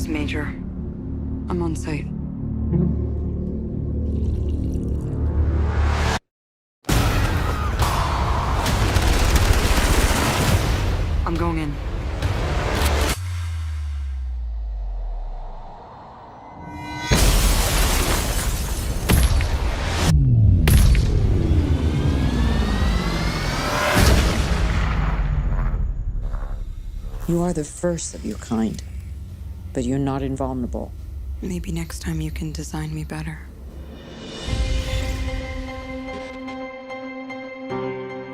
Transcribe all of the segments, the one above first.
Major. I'm on site. I'm going in. You are the first of your kind, but you're not invulnerable. Maybe next time you can design me better.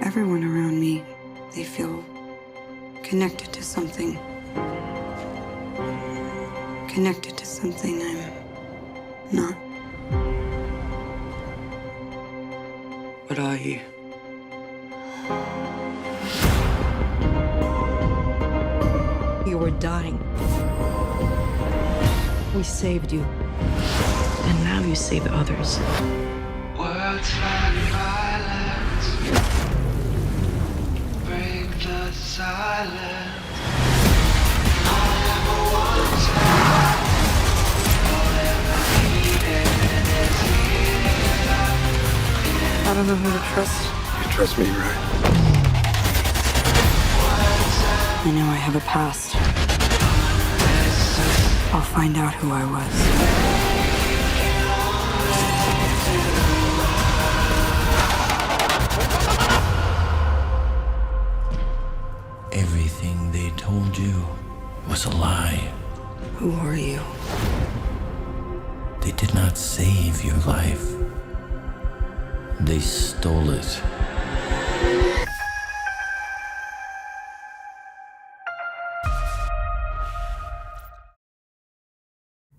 Everyone around me, they feel connected to something. Connected to something I'm not. What are you? You were dying. We saved you. And now you save others. Words like violence break the silence. I never wanted, all ever needed is here. I don't know who to trust. You trust me, right? I know I have a past. I'll find out who I was. Everything they told you was a lie. Who are you? They did not save your life. They stole it.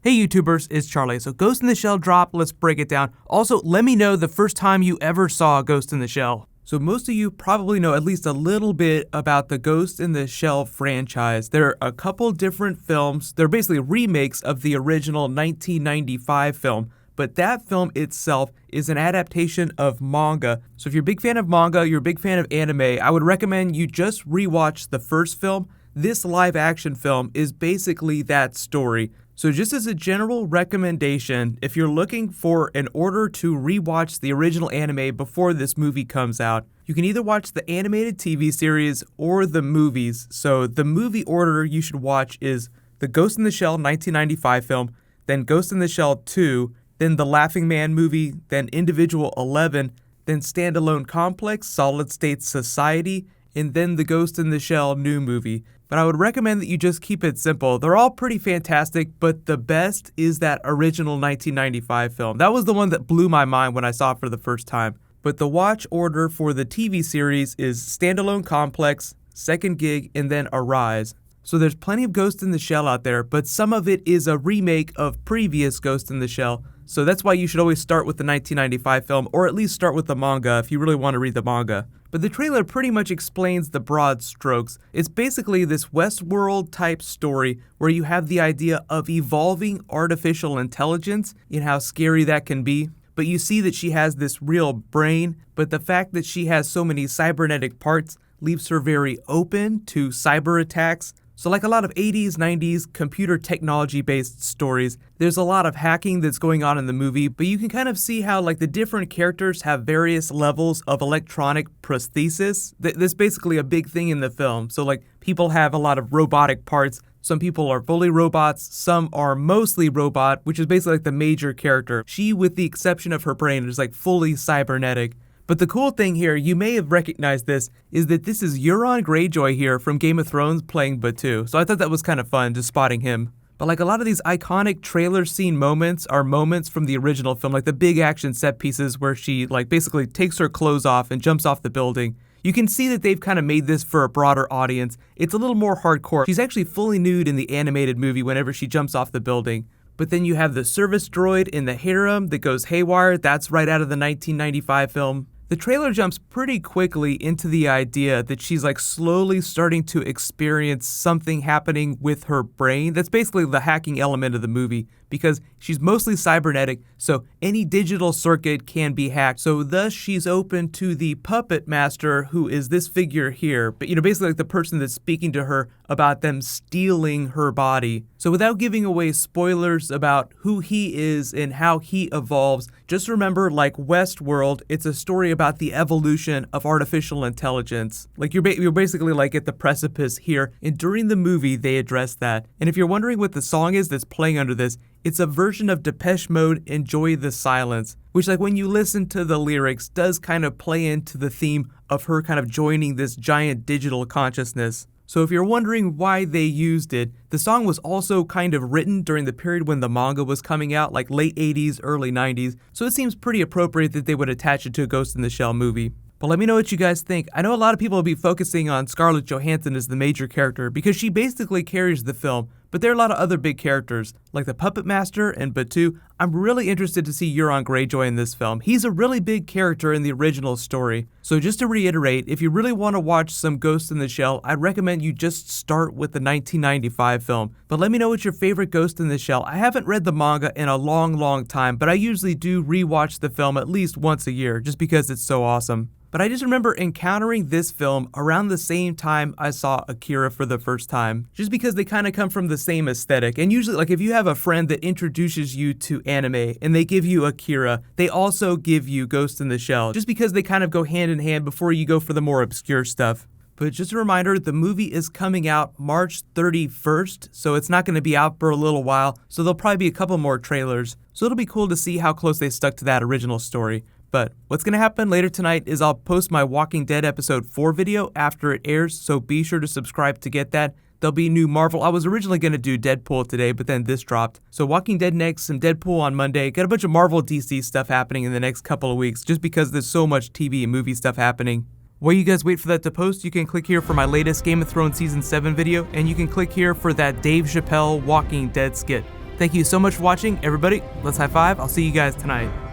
Hey YouTubers, it's Charlie. So Ghost in the Shell drop, let's break it down. Also, let me know the first time you ever saw Ghost in the Shell. So most of you probably know at least a little bit about the Ghost in the Shell franchise. There are a couple different films. They're basically remakes of the original 1995 film, but that film itself is an adaptation of manga. So if you're a big fan of manga, you're a big fan of anime, I would recommend you just rewatch the first film. This live action film is basically that story. So just as a general recommendation, if you're looking for an order to rewatch the original anime before this movie comes out, you can either watch the animated TV series or the movies. So the movie order you should watch is the Ghost in the Shell 1995 film, then Ghost in the Shell 2, then the Laughing Man movie, then Individual 11, then Standalone Complex, Solid State Society, and then the Ghost in the Shell new movie. But I would recommend that you just keep it simple. They're all pretty fantastic, but the best is that original 1995 film. That was the one that blew my mind when I saw it for the first time. But the watch order for the TV series is Standalone Complex, Second Gig, and then Arise. So there's plenty of Ghost in the Shell out there, but some of it is a remake of previous Ghost in the Shell. So that's why you should always start with the 1995 film, or at least start with the manga if you really want to read the manga. But the trailer pretty much explains the broad strokes. It's basically this Westworld type story where you have the idea of evolving artificial intelligence and how scary that can be. But you see that she has this real brain, but the fact that she has so many cybernetic parts leaves her very open to cyber attacks. So like a lot of 80s, 90s computer technology based stories, there's a lot of hacking that's going on in the movie, but you can kind of see how like the different characters have various levels of electronic prosthesis. That's basically a big thing in the film. So like people have a lot of robotic parts. Some people are fully robots, some are mostly robot, which is basically like the major character. She, with the exception of her brain, is like fully cybernetic. But the cool thing here, you may have recognized this, is that this is Euron Greyjoy here from Game of Thrones playing Batu. So I thought that was kind of fun, just spotting him. But like a lot of these iconic trailer scene moments are moments from the original film, like the big action set pieces where she like basically takes her clothes off and jumps off the building. You can see that they've kind of made this for a broader audience. It's a little more hardcore. She's actually fully nude in the animated movie whenever she jumps off the building. But then you have the service droid in the harem that goes haywire. That's right out of the 1995 film. The trailer jumps pretty quickly into the idea that she's like slowly starting to experience something happening with her brain. That's basically the hacking element of the movie. because she's mostly cybernetic, so any digital circuit can be hacked. So thus she's open to the puppet master, who is this figure here, but basically like the person that's speaking to her about them stealing her body. So without giving away spoilers about who he is and how he evolves, just remember, like Westworld, it's a story about the evolution of artificial intelligence. Like you're basically like at the precipice here, and during the movie they address that. And if you're wondering what the song is that's playing under this, it's a version of Depeche Mode, Enjoy the Silence, which like when you listen to the lyrics does kind of play into the theme of her kind of joining this giant digital consciousness. So if you're wondering why they used it, the song was also kind of written during the period when the manga was coming out, like late 80s, early 90s, so it seems pretty appropriate that they would attach it to a Ghost in the Shell movie. But let me know what you guys think. I know a lot of people will be focusing on Scarlett Johansson as the major character because she basically carries the film, but there are a lot of other big characters, like the Puppet Master and Batu. I'm really interested to see Euron Greyjoy in this film. He's a really big character in the original story. So just to reiterate, if you really want to watch some Ghost in the Shell, I'd recommend you just start with the 1995 film. But let me know what's your favorite Ghost in the Shell. I haven't read the manga in a long time, but I usually do rewatch the film at least once a year, just because it's so awesome. But I just remember encountering this film around the same time I saw Akira for the first time, just because they kind of come from the same aesthetic. And usually, like if you have a friend that introduces you to anime and they give you Akira, they also give you Ghost in the Shell, just because they kind of go hand in hand before you go for the more obscure stuff. But just a reminder, the movie is coming out March 31st, so it's not going to be out for a little while, so there'll probably be a couple more trailers. So it'll be cool to see how close they stuck to that original story. But what's going to happen later tonight is I'll post my Walking Dead episode 4 video after it airs, so be sure to subscribe to get that. There'll be new Marvel. I was originally going to do Deadpool today, but then this dropped. So Walking Dead next, some Deadpool on Monday. Got a bunch of Marvel DC stuff happening in the next couple of weeks, just because there's so much TV and movie stuff happening. While you guys wait for that to post, you can click here for my latest Game of Thrones Season 7 video, and you can click here for that Dave Chappelle Walking Dead skit. Thank you so much for watching, everybody. Let's high five. I'll see you guys tonight.